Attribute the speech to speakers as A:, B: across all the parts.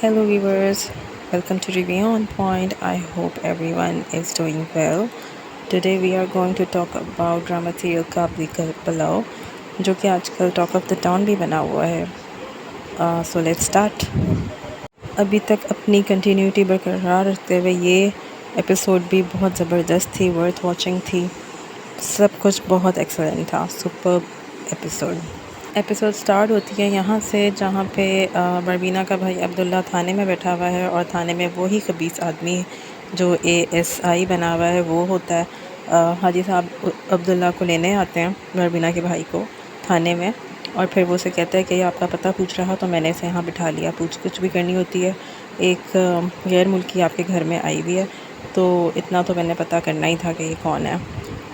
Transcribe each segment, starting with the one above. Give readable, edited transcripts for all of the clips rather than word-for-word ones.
A: Hello viewers, welcome to Review on Point. I hope everyone is doing well. Today we are going to talk about drama serial Kabli ka Pulao जो कि आजकल talk of the town भी बना हुआ है। So let's start. अभी तक अपनी कंटिन्यूटी बरकरार रखते हुए ये एपिसोड भी बहुत ज़बरदस्त थी, वर्थ वॉचिंग थी। सब कुछ बहुत एक्सेलेंट था, सुपर एपिसोड स्टार्ट होती है यहाँ से जहाँ पे बरबीना का भाई अब्दुल्ला थाने में बैठा हुआ है और थाने में वो ही खबीस आदमी जो ASI बना हुआ है वो होता है। हाजी साहब अब्दुल्ला को लेने आते हैं बरबीना के भाई को थाने में और फिर वो उसे कहता है कि आपका पता पूछ रहा तो मैंने इसे यहाँ बिठा लिया। पूछ कुछ भी करनी होती है, एक गैर मुल्की आपके घर में आई हुई है तो इतना तो मैंने पता करना ही था कि ये कौन है।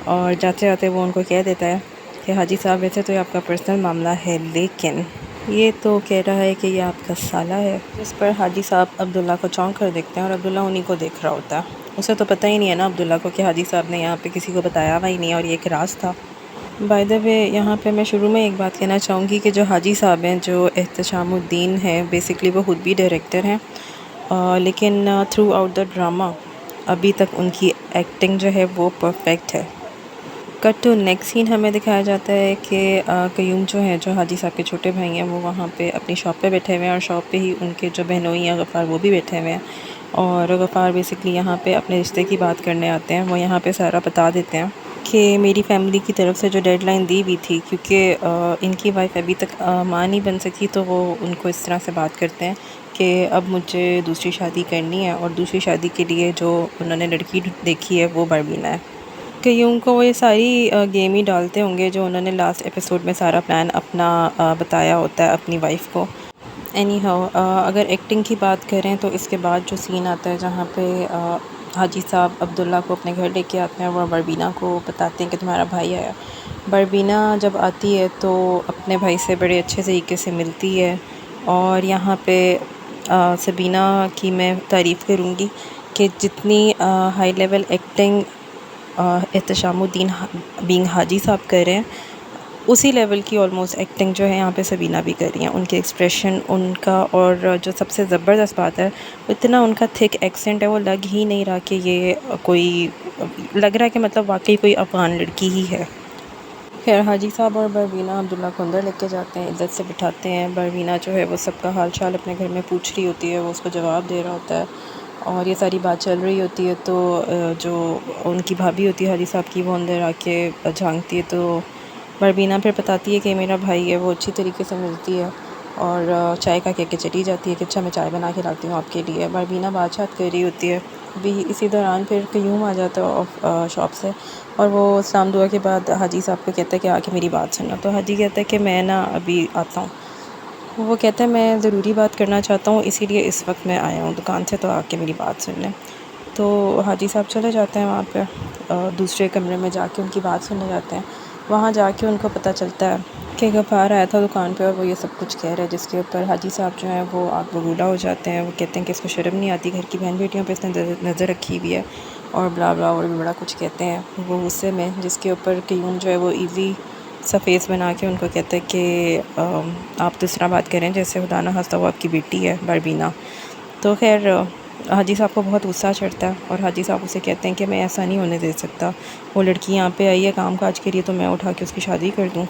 A: और जाते जाते वो उनको कह देता है कि हाजी साहब वैसे तो ये आपका पर्सनल मामला है लेकिन ये तो कह रहा है कि ये आपका साला है। इस पर हाजी साहब अब्दुल्ला को चौंक कर देखते हैं और अब्दुल्ला उन्हीं को देख रहा होता है। उसे तो पता ही नहीं है ना अब्दुल्ला को कि हाजी साहब ने यहाँ पे किसी को बताया हुआ ही नहीं और ये एक राज था। बाय द वे यहाँ पे मैं शुरू में एक बात कहना चाहूँगी कि जो हाजी साहब हैं, जो एहतशामुद्दीन हैं, बेसिकली वो खुद भी डायरेक्टर हैं लेकिन थ्रू आउट द ड्रामा अभी तक उनकी एक्टिंग जो है वो परफेक्ट है। कट टू नेक्स्ट सीन हमें दिखाया जाता है कि कयूम जो है, जो हाजी साहब के छोटे भाई हैं, वो वहाँ पे अपनी शॉप पे बैठे हुए हैं और शॉप पे ही उनके जो बहनोई हैं गफ़ार वो भी बैठे हुए हैं। और गफ़ार बेसिकली यहाँ पे अपने रिश्ते की बात करने आते हैं। वो यहाँ पे सारा बता देते हैं कि मेरी फ़ैमिली की तरफ से जो डेडलाइन दी हुई थी, क्योंकि इनकी वाइफ अभी तक माँ नहीं बन सकी, तो वो उनको इस तरह से बात करते हैं कि अब मुझे दूसरी शादी करनी है और दूसरी शादी के लिए जो उन्होंने लड़की देखी है वो बरबीना है। कईयों को वो ये सारी गेम ही डालते होंगे जो उन्होंने लास्ट एपिसोड में सारा प्लान अपना बताया होता है अपनी वाइफ को। एनी हाउ अगर एक्टिंग की बात करें तो इसके बाद जो सीन आता है जहाँ पे हाजी साहब अब्दुल्ला को अपने घर लेके आते हैं और बरबीना को बताते हैं कि तुम्हारा भाई आया। बरबीना जब आती है तो अपने भाई से बड़े अच्छे तरीके से मिलती है और यहाँ पे सबीना की मैं तारीफ़ करूँगी कि जितनी हाई लेवल एक्टिंग एहतशामुद्दीन बीइंग हाजी साहब कर रहे हैं उसी लेवल की ऑलमोस्ट एक्टिंग जो है यहाँ पे सबीना भी कर रही हैं। उनके एक्सप्रेशन उनका, और जो सबसे ज़बरदस्त बात है इतना उनका थिक एक्सेंट है, वो लग ही नहीं रहा कि ये कोई, लग रहा है कि मतलब वाकई कोई अफ़गान लड़की ही है। खैर हाजी साहब और बरबीना अब्दुल्ला को अंदर लेके जाते हैं, इज़्ज़त से बिठाते हैं। बरबीना जो है वो सबका हाल चाल अपने घर में पूछ रही होती है, वो उसको जवाब दे रहा होता है और ये सारी बात चल रही होती है। तो जो उनकी भाभी होती है हाजी साहब की, वो अंदर आके झांकती है तो बरबीना फिर बताती है कि मेरा भाई है। वो अच्छी तरीके से मिलती है और चाय का कह के चली जाती है कि अच्छा मैं चाय बना के लाती हूँ आपके लिए। बरबीना बात कर रही होती है। अभी इसी दौरान फिर कयूम आ जाता है शॉप से और वो सलाम दुआ के बाद हाजी साहब को कहता है कि आके मेरी बात सुनना। तो हाजी कहता है कि मैं ना अभी आता हूँ। वो कहता है मैं ज़रूरी बात करना चाहता हूँ, इसीलिए इस वक्त मैं आया हूँ दुकान से, तो आके मेरी बात सुन लें। तो हाजी साहब चले जाते हैं वहाँ पे, दूसरे कमरे में जाके उनकी बात सुनने जाते हैं। वहाँ जाके उनको पता चलता है कि गफ़ार आया था दुकान पे और वो ये सब कुछ कह रहा है, जिसके ऊपर हाजी साहब जो हैं वो आग बबूला हो जाते हैं। वो कहते हैं कि इसको शर्म नहीं आती, घर की बहन बेटियों पे इसने नज़र रखी हुई है और ब्ला ब्ला और भी बड़ा कुछ कहते हैं वो गुस्से में। जिसके ऊपर कयूम जो है वो ईज़ी सा फेस बना के उनको कहता है कि आप तो इस तरह बात करें जैसे खुदा ना खास्ता वो आपकी बेटी है बरबीना। तो खैर हाजी साहब को बहुत गुस्सा चढ़ता है और हाजी साहब उसे कहते हैं कि मैं ऐसा नहीं होने दे सकता, वो लड़की यहाँ पे आई है काम काज के लिए, तो मैं उठा के उसकी शादी कर दूँ।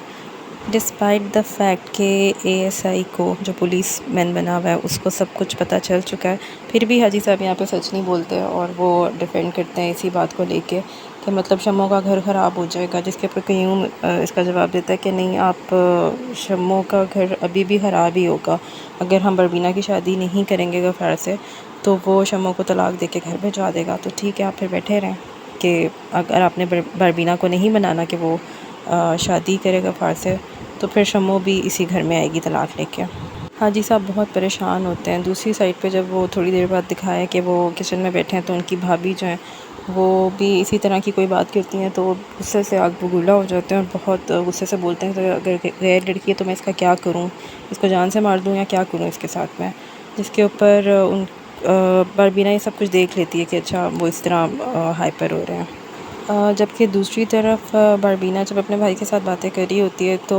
A: डिस्पाइट द फैक्ट कि ASI को, जो पुलिस मैन बना हुआ है, उसको सब कुछ पता चल चुका है, फिर भी हाजी साहब यहाँ पे सच नहीं बोलते और वो डिफेंड करते हैं इसी बात को लेके कि मतलब शम्मो का घर ख़राब हो जाएगा। जिसके ऊपर कयूम इसका जवाब देता है कि नहीं, आप शम्मो का घर अभी भी ख़राब ही होगा। अगर हम बरबीना की शादी नहीं करेंगे गफ़ार से तो वो शम्मो को तलाक दे के घर भिजवा देगा। तो ठीक है, आप फिर बैठे रहें कि अगर आपने बरबीना को नहीं बनाना कि वो शादी करे गफ़ार से, तो फिर शम्मो भी इसी घर में आएगी तलाक लेके। हाजी साहब बहुत परेशान होते हैं। दूसरी साइड पे जब वो थोड़ी देर बाद दिखाया कि वो किचन में बैठे हैं तो उनकी भाभी जो हैं वो भी इसी तरह की कोई बात करती हैं तो गुस्से से आग बबूला हो जाते हैं और बहुत गुस्से से बोलते हैं कि अगर गैर लड़की है तो मैं इसका क्या करूं, इसको जान से मार दूं या क्या करूं इसके साथ में। जिसके ऊपर बरबीना ये सब कुछ देख लेती है कि अच्छा वो इस तरह हाइपर हो रहे हैं। जबकि दूसरी तरफ बारबीना जब अपने भाई के साथ बातें कर रही होती है तो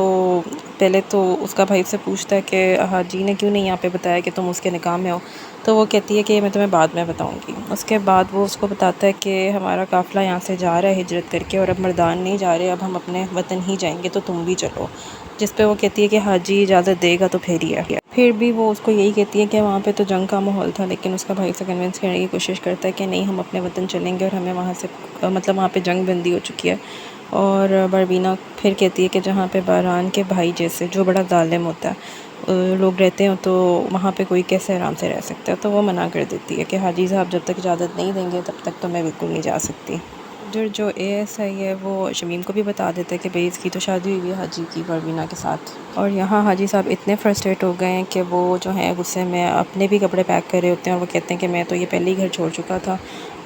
A: पहले तो उसका भाई उससे पूछता है कि हाजी ने क्यों नहीं यहाँ पे बताया कि तुम उसके निकाह में हो। तो वो कहती है कि मैं तुम्हें बाद में बताऊँगी। उसके बाद वो उसको बताता है कि हमारा काफ़िला यहाँ से जा रहा है हिजरत करके, और अब मर्दान नहीं जा रहे, अब हम अपने वतन ही जाएंगे, तो तुम भी चलो। जिस पे वो कहती है कि हाजी इजाज़त देगा तो फिर ही है। फिर भी वो उसको यही कहती है कि वहाँ पे तो जंग का माहौल था, लेकिन उसका भाई उसे कन्विंस करने की कोशिश करता है कि नहीं, हम अपने वतन चलेंगे और हमें वहाँ से मतलब वहाँ पे जंग बंदी हो चुकी है। और बारबीना फिर कहती है कि जहाँ पे बारान के भाई जैसे जो बड़ा ज़ालिम होता है लोग रहते हैं, तो वहाँ पे कोई कैसे आराम से रह सकता है। तो वो मना कर देती है कि हाजी साहब जब तक इजाज़त नहीं देंगे तब तक तो मैं बिल्कुल नहीं जा सकती। जो एएसआई है वो शमीम को भी बता देता है कि भाई इसकी तो शादी हुई है हाजी की बारबीना के साथ। और यहाँ हाजी साहब इतने फ्रस्ट्रेट हो गए हैं कि वो जो है गुस्से में अपने भी कपड़े पैक कर रहे होते हैं, और वो कहते हैं कि मैं तो ये पहले ही घर छोड़ चुका था,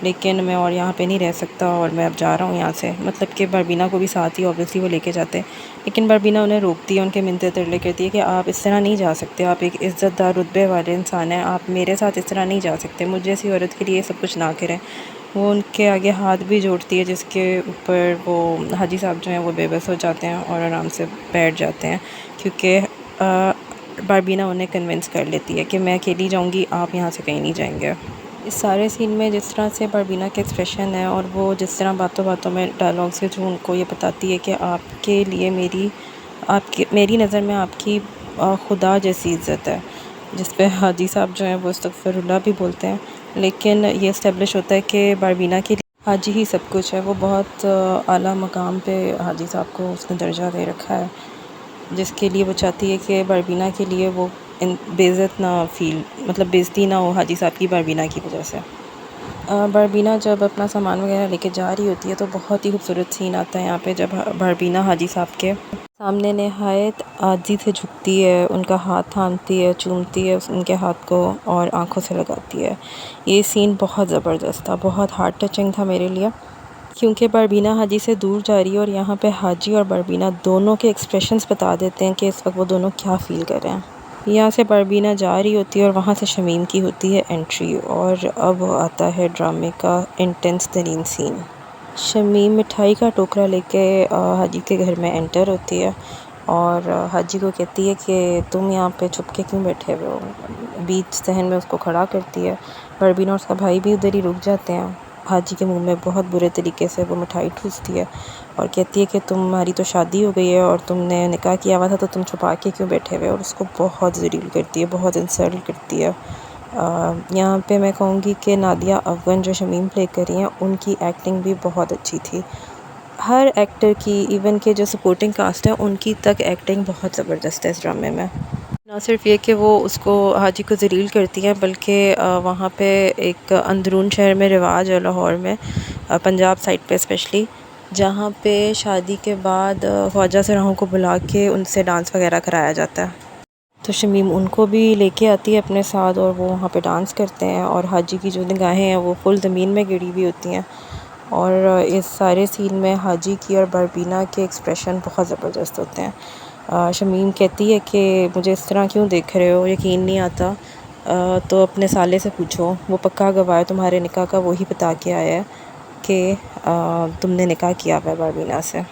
A: लेकिन मैं और यहाँ पे नहीं रह सकता और मैं अब जा रहा हूँ यहाँ से। मतलब कि बारबीना को भी साथ ही ऑब्वियसली वो लेके जाते हैं, लेकिन बारबीना उन्हें रोकती है, उनके मिन्नतें तरले करती है कि आप इस तरह नहीं जा सकते, आप एक इज़्ज़तदार रुतबे वाले इंसान हैं, आप मेरे साथ इस तरह नहीं जा सकते, मुझे जैसी औरत के लिए सब कुछ ना करें। वो उनके आगे हाथ भी जोड़ती है, जिसके ऊपर वो हाजी साहब जो हैं वो बेबस हो जाते हैं और आराम से बैठ जाते हैं, क्योंकि बारबीना उन्हें कन्विंस कर लेती है कि मैं अकेली जाऊंगी, आप यहाँ से कहीं नहीं जाएंगे। इस सारे सीन में जिस तरह से बारबीना के एक्सप्रेशन है, और वो जिस तरह बातों बातों में डायलॉग से जो उनको ये बताती है कि आपके लिए मेरी नज़र में आपकी खुदा जैसी इज़्ज़त है, जिस पे हाजी साहब जो हैं वो अस्तगफिरुल्लाह भी बोलते हैं। लेकिन ये इस्टेब्लिश होता है कि बारबीना के लिए हाजी ही सब कुछ है। वो बहुत आला मकाम पे हाजी साहब को उसने दर्जा दे रखा है, जिसके लिए वो चाहती है कि बारबीना के लिए वो बेइज्जत ना फील, मतलब बेइज्जती ना हो हाजी साहब की बारबीना की वजह से। बारबीना जब अपना सामान वगैरह लेके जा रही होती है तो बहुत ही खूबसूरत सीन आता है यहाँ पे, जब बारबीना हाजी साहब के सामने नहायत आजी से झुकती है, उनका हाथ थामती है, चूमती है उनके हाथ को और आंखों से लगाती है। ये सीन बहुत ज़बरदस्त था, बहुत हार्ट टचिंग था मेरे लिए, क्योंकि बारबीना हाजी से दूर जा रही है और यहाँ पे हाजी और बारबीना दोनों के एक्सप्रेशंस बता देते हैं कि इस वक्त वो दोनों क्या फ़ील कर रहे हैं। यहाँ से बारबीना जा रही होती है और वहाँ से शमीम की होती है एंट्री, और अब आता है ड्रामे का इंटेंस तरीन सीन। शमीम मिठाई का टोकरा लेके हाजी के घर में एंटर होती है और हाजी को कहती है कि तुम यहाँ पे छुप के क्यों बैठे हुए हो। बीच सहन में उसको खड़ा करती है। बारबीना और उसका भाई भी उधर ही रुक जाते हैं। हाजी के मुंह में बहुत बुरे तरीके से वो मिठाई ठूसती है और कहती है कि तुम्हारी तो शादी हो गई है और तुमने निकाह किया हुआ था, तो तुम छुपा के क्यों बैठे हुए। और उसको बहुत ज़लील करती है, बहुत इंसल्ट करती है। यहाँ पे मैं कहूँगी कि नादिया अफ़गन जो शमीम प्ले कर रही हैं, उनकी एक्टिंग भी बहुत अच्छी थी। हर एक्टर की, इवन के जो सपोर्टिंग कास्ट है उनकी तक एक्टिंग बहुत ज़बरदस्त है इस ड्रामे में। ना सिर्फ ये कि वो उसको हाजी को ज़लील करती हैं, बल्कि वहाँ पे एक अंदरून शहर में रिवाज है लाहौर में, पंजाब साइड पे स्पेशली, जहाँ पे शादी के बाद ख्वाजा सराहों को बुला के उनसे डांस वगैरह कराया जाता है। तो शमीम उनको भी लेके आती है अपने साथ और वो वहाँ पे डांस करते हैं, और हाजी की जो निगाहें हैं वो फुल ज़मीन में गिरी हुई होती हैं। और इस सारे सीन में हाजी की और बारबीना के एक्सप्रेशन बहुत ज़बरदस्त होते हैं। शमीम कहती है कि मुझे इस तरह क्यों देख रहे हो, यकीन नहीं आता, तो अपने साले से पूछो, वो पक्का गवाह है तुम्हारे निकाह का, वही बता के आया है कि तुमने निकाह किया हुआ है बारबीना से।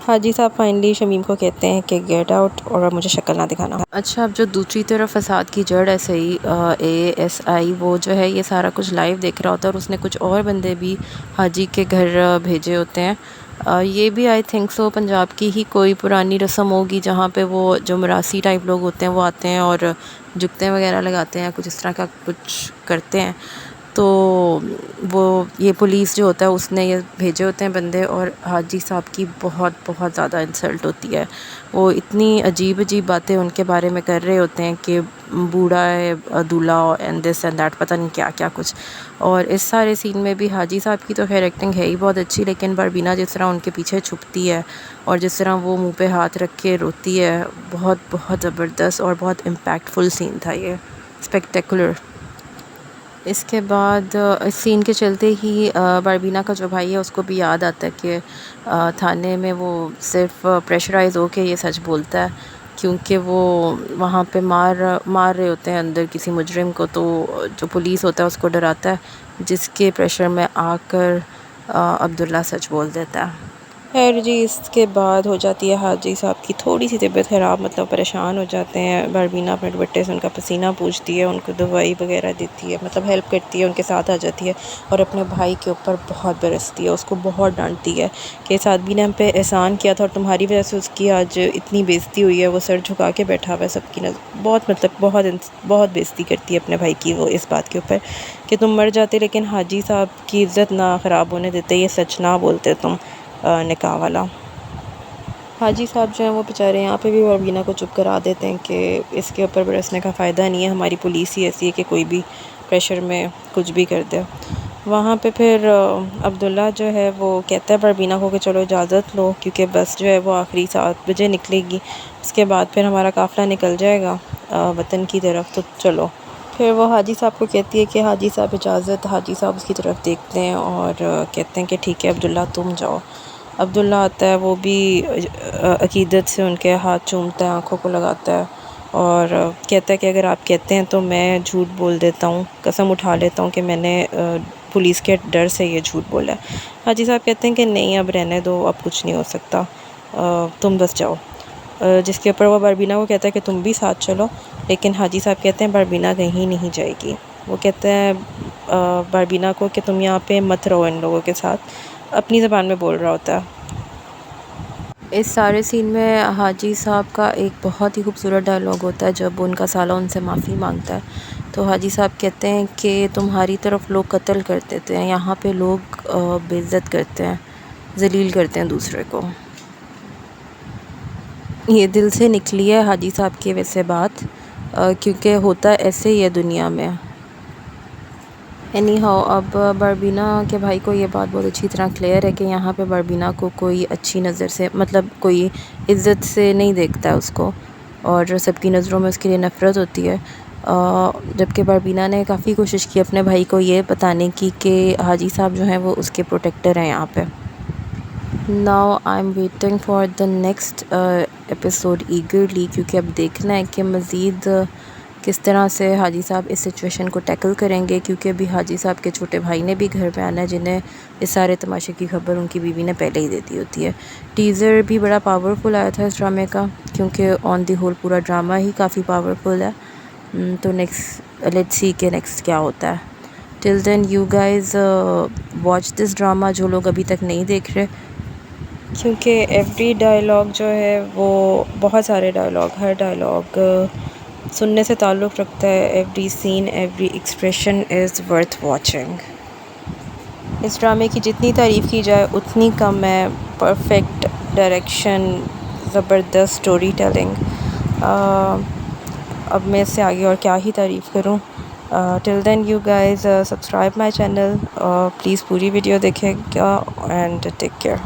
A: हाजी साहब फाइनली शमीम को कहते हैं कि गेट आउट और अब मुझे शक्ल ना दिखाना। अच्छा, अब जो दूसरी तरफ फसाद की जड़ है सही एएसआई, वो जो है ये सारा कुछ लाइव देख रहा होता है और उसने कुछ और बंदे भी हाजी के घर भेजे होते हैं। ये भी आई थिंक सो पंजाब की ही कोई पुरानी रस्म होगी, जहाँ पे वो जो मरासी टाइप लोग होते हैं वो आते हैं और जुगते वगैरह लगाते हैं, कुछ इस तरह का कुछ करते हैं। तो वो ये पुलिस जो होता है उसने ये भेजे होते हैं बंदे, और हाजी साहब की बहुत बहुत ज़्यादा इंसल्ट होती है। वो इतनी अजीब अजीब बातें उनके बारे में कर रहे होते हैं कि बूढ़ा है दूल्हा एंड दिस एंड दैट, पता नहीं क्या क्या कुछ। और इस सारे सीन में भी हाजी साहब की तो खैर एक्टिंग है ही बहुत अच्छी, लेकिन बारबीना जिस तरह उनके पीछे छुपती है और जिस तरह वो मुंह पे हाथ रख के रोती है, बहुत बहुत ज़बरदस्त और बहुत इम्पैक्टफुल सीन था ये, स्पेक्टेकुलर। इसके बाद इस सीन के चलते ही बारबीना का जो भाई है उसको भी याद आता है कि थाने में वो सिर्फ प्रेशराइज़ होके ये सच बोलता है, क्योंकि वो वहाँ पे मार रहे होते हैं अंदर किसी मुजरिम को, तो जो पुलिस होता है उसको डराता है, जिसके प्रेशर में आकर अब्दुल्ला सच बोल देता है। खैर जी, इसके बाद हो जाती है हाजी साहब की थोड़ी सी तबीयत ख़राब, मतलब परेशान हो जाते हैं। बरबीना अपने दुपट्टे से उनका पसीना पूछती है, उनको दवाई वगैरह देती है, मतलब हेल्प करती है, उनके साथ आ जाती है और अपने भाई के ऊपर बहुत बरसती है, उसको बहुत डांटती है कि इस आदमी ने हम पे एहसान किया था और तुम्हारी वजह से उसकी आज इतनी बेइज्जती हुई है, वो सर झुका के बैठा हुआ है सबकी नज़र। बहुत मतलब बहुत बेइज्जती करती है अपने भाई की वो इस बात के ऊपर कि तुम मर जाते लेकिन हाजी साहब की इज़्ज़त ना ख़राब होने देते, ये सच ना बोलते तुम निकाह वाला। हाजी साहब जो हैं वो बेचारे यहाँ पे भी बरबीना को चुप करा देते हैं कि इसके ऊपर बरसने का फ़ायदा नहीं है, हमारी पुलिस ही ऐसी है कि कोई भी प्रेशर में कुछ भी कर दे। वहाँ पे फिर अब्दुल्ला जो है वो कहता है बरबीना को कि चलो इजाज़त लो, क्योंकि बस जो है वो आखिरी 7 बजे निकलेगी, उसके बाद फिर हमारा काफ़िला निकल जाएगा वतन की तरफ, तो चलो। फिर वो हाजी साहब को कहती है कि हाजी साहब इजाज़त। हाजी साहब उसकी तरफ देखते हैं और कहते हैं कि ठीक है अब्दुल्ला तुम जाओ। अब्दुल्ला आता है, वो भी अकीदत से उनके हाथ चूमता है, आँखों को लगाता है और कहता है कि अगर आप कहते हैं तो मैं झूठ बोल देता हूँ, कसम उठा लेता हूँ कि मैंने पुलिस के डर से ये झूठ बोला है। हाजी साहब कहते हैं कि नहीं अब रहने दो, अब कुछ नहीं हो सकता, तुम बस जाओ। जिसके ऊपर वो बरबीना को कहता है कि तुम भी साथ चलो, लेकिन हाजी साहब कहते हैं बरबीना कहीं नहीं जाएगी। वो कहते हैं बरबीना को कि तुम यहाँ पे मत रहो इन लोगों के साथ, अपनी ज़बान में बोल रहा होता है। इस सारे सीन में हाजी साहब का एक बहुत ही खूबसूरत डायलॉग होता है जब उनका साला उनसे माफ़ी मांगता है। तो हाजी साहब कहते हैं कि तुम्हारी तरफ लोग कत्ल कर देते हैं, यहाँ पे लोग बेइज्जत करते हैं, जलील करते हैं दूसरे को। ये दिल से निकली है हाजी साहब की वैसे बात, क्योंकि होता ऐसे ही है दुनिया में। एनी हाउ अब बरबीना के भाई को ये बात बहुत अच्छी तरह क्लियर है कि यहाँ पे बरबीना को कोई अच्छी नज़र से, मतलब कोई इज़्ज़त से नहीं देखता है उसको, और सबकी नज़रों में उसके लिए नफ़रत होती है। जबकि बरबीना ने काफ़ी कोशिश की अपने भाई को ये बताने की कि हाजी साहब जो हैं वो उसके प्रोटेक्टर हैं यहाँ पे। Now I am waiting for the next episode ईगरली, क्योंकि अब देखना है कि मज़ीद किस तरह से हाजी साहब इस सिचुएशन को टैकल करेंगे, क्योंकि अभी हाजी साहब के छोटे भाई ने भी घर पे आना है, जिन्हें इस सारे तमाशे की खबर उनकी बीवी ने पहले ही दे दी होती है। टीज़र भी बड़ा पावरफुल आया था इस ड्रामे का, क्योंकि ऑन दी होल पूरा ड्रामा ही काफ़ी पावरफुल है। तो नेक्स्ट लेट्स सी कि नेक्स्ट क्या होता है। Till then you guys watch this drama, जो लोग अभी तक नहीं देख रहे, क्योंकि एवरी डायलॉग जो है वो बहुत सारे डायलॉग, हर डायलॉग सुनने से ताल्लुक़ रखता है। Every scene, every expression is worth watching. इस ड्रामे की जितनी तारीफ़ की जाए उतनी कम है। परफेक्ट डायरेक्शन, ज़बरदस्त स्टोरी टेलिंग, अब मैं इससे आगे और क्या ही तारीफ़ करूँ। Till then you guys subscribe my channel, please पूरी वीडियो देखेगा एंड टेक केयर।